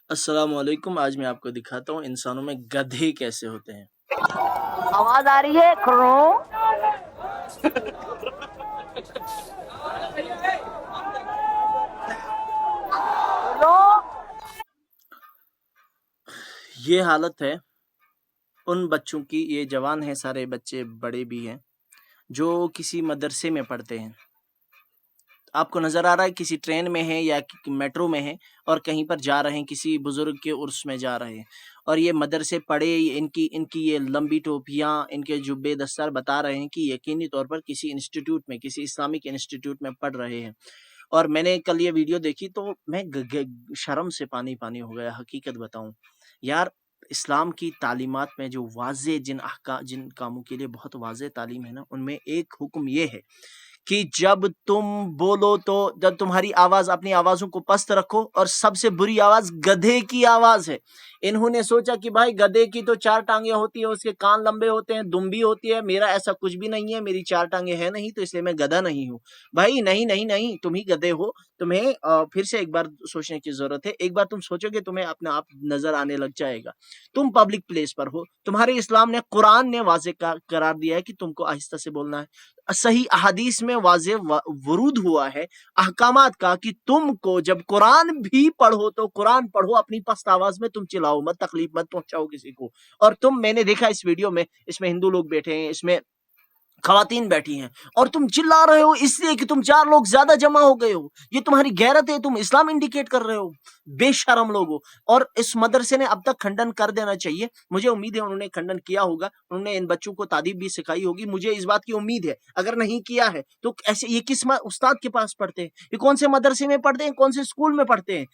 السلام علیکم. آج میں آپ کو دکھاتا ہوں انسانوں میں گدھے کیسے ہوتے ہیں. آواز آ رہی ہے کروں یہ حالت ہے ان بچوں کی. یہ جوان ہیں سارے بچے، بڑے بھی ہیں، جو کسی مدرسے میں پڑھتے ہیں. آپ کو نظر آ رہا ہے کسی ٹرین میں ہیں یا میٹرو میں ہیں اور کہیں پر جا رہے ہیں، کسی بزرگ کے عرس میں جا رہے ہیں. اور یہ مدرسے پڑھے، ان کی یہ لمبی ٹوپیاں، ان کے جبے دستار بتا رہے ہیں کہ یقینی طور پر کسی انسٹیٹیوٹ میں، کسی اسلامک انسٹیٹیوٹ میں پڑھ رہے ہیں. اور میں نے کل یہ ویڈیو دیکھی تو میں شرم سے پانی پانی ہو گیا. حقیقت بتاؤں یار، اسلام کی تعلیمات میں جو واضح جن کاموں کے لیے بہت واضح تعلیم ہے نا، ان میں ایک حکم یہ ہے کہ جب تم بولو تو جب تمہاری آواز، اپنی آوازوں کو پست رکھو. اور سب سے بری آواز گدھے کی آواز ہے. انہوں نے سوچا کہ بھائی گدھے کی تو 4 ٹانگیں ہوتی ہیں، اس کے کان لمبے ہوتے ہیں، دم بھی ہوتی ہے. میرا ایسا کچھ بھی نہیں ہے، میری 4 ٹانگیں ہیں نہیں، تو اس لیے میں گدھا نہیں ہوں. بھائی نہیں نہیں نہیں، تم ہی گدھے ہو. تمہیں پھر سے ایک بار سوچنے کی ضرورت ہے. ایک بار تم سوچو گے تمہیں اپنا آپ نظر آنے لگ جائے گا. تم پبلک پلیس پر ہو، تمہارے اسلام نے، قرآن نے واضح قرار دیا ہے کہ تم کو آہستہ سے بولنا ہے. صحیح احادیث میں واضح ورود ہوا ہے احکامات کا کہ تم کو جب قرآن بھی پڑھو تو قرآن پڑھو اپنی پست آواز میں. تم چلاؤ مت، تکلیف مت پہنچاؤ کسی کو. اور میں نے دیکھا اس ویڈیو میں، اس میں ہندو لوگ بیٹھے ہیں، اس میں خواتین بیٹھی ہیں، اور تم چلا رہے ہو اس لیے کہ تم 4 لوگ زیادہ جمع ہو گئے ہو. یہ تمہاری غیرت ہے، تم اسلام انڈیکیٹ کر رہے ہو. بے شرم لوگو. اور اس مدرسے نے اب تک کھنڈن کر دینا چاہیے. مجھے امید ہے انہوں نے کھنڈن کیا ہوگا، انہوں نے ان بچوں کو تعلیم بھی سکھائی ہوگی. مجھے اس بات کی امید ہے. اگر نہیں کیا ہے تو ایسے یہ کس استاد کے پاس پڑھتے ہیں، یہ کون سے مدرسے میں پڑھتے ہیں، کون سے اسکول میں پڑھتے ہیں.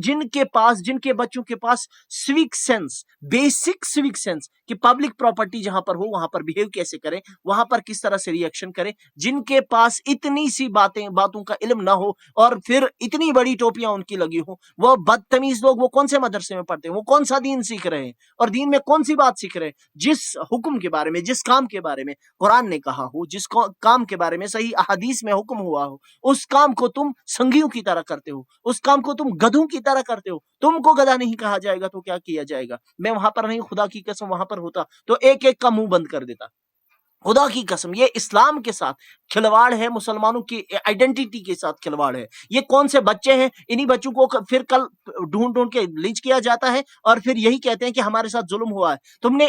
جن کے بچوں کے پاس سوک سینس، بیسک سوک سینس کہ پبلک پراپرٹی جہاں پر ہو وہاں پر بیہیو کیسے کریں، وہاں پر کس طرح سے ری ایکشن کریں. جن کے پاس اتنی سی باتوں کا علم نہ ہو اور پھر اتنی بڑی ٹوپیاں ان کی لگی ہو، وہ بدتمیز لوگ، وہ کون سے مدرسے میں پڑھتے ہیں، وہ کون سا دین سیکھ رہے ہیں، اور دین میں کون سی بات سیکھ رہے ہیں. جس حکم کے بارے میں، جس کام کے بارے میں قرآن نے کہا ہو، جس کام کے بارے میں صحیح احادیث میں حکم ہوا ہو، اس کام کو تم سنگیوں کی طرح کرتے ہو، اس کام کو تم گدھوں کی طرح کرتے ہو. تم کو گدھا نہیں کہا جائے گا تو کیا کیا جائے گا. میں وہاں پر نہیں، خدا کی قسم وہاں پر ہوتا تو ایک ایک کا منہ بند کر دیتا. خدا کی قسم یہ اسلام کے ساتھ کھلواڑ ہے، مسلمانوں کی آئیڈینٹی کے ساتھ کھلواڑ ہے. یہ کون سے بچے ہیں، انہی بچوں کو پھر کل ڈھونڈ کے لنچ کیا جاتا ہے اور پھر یہی کہتے ہیں کہ ہمارے ساتھ ظلم ہوا ہے. تم نے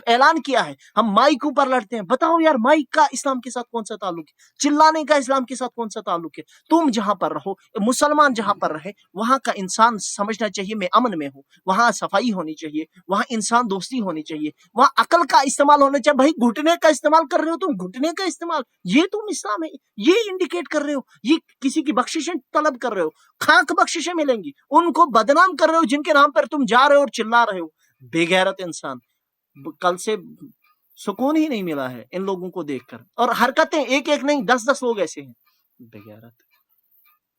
اعلان کیا ہے ہم مائک اوپر لڑتے ہیں. بتاؤ یار، مائک کا اسلام کے ساتھ کون سا تعلق ہے؟ چلانے کا اسلام کے ساتھ کون سا تعلق ہے؟ تم جہاں پر رہو، مسلمان جہاں پر رہے، وہاں کا انسان سمجھنا چاہیے میں امن میں ہوں، وہاں صفائی ہونی چاہیے، وہاں انسان دوستی ہونی چاہیے، وہاں عقل کا استعمال ہونا چاہیے. بھائی گھٹنے کا استعمال کر رہے ہو تم، گھٹنے کا استعمال، یہ تم اسلام ہے، یہ انڈیکیٹ کر رہے ہو. یہ کسی کی بخششیں طلب کر رہے ہو، خاک بخششیں ملیں گی. ان کو بدنام کر رہے ہو جن کے نام پر تم جا رہے ہو اور چلا رہے ہو. بے غیرت انسان. کل سے سکون ہی نہیں ملا ہے ان لوگوں کو دیکھ کر. اور حرکتیں ایک ایک نہیں، 10 10 لوگ ایسے ہیں. بے غیرت.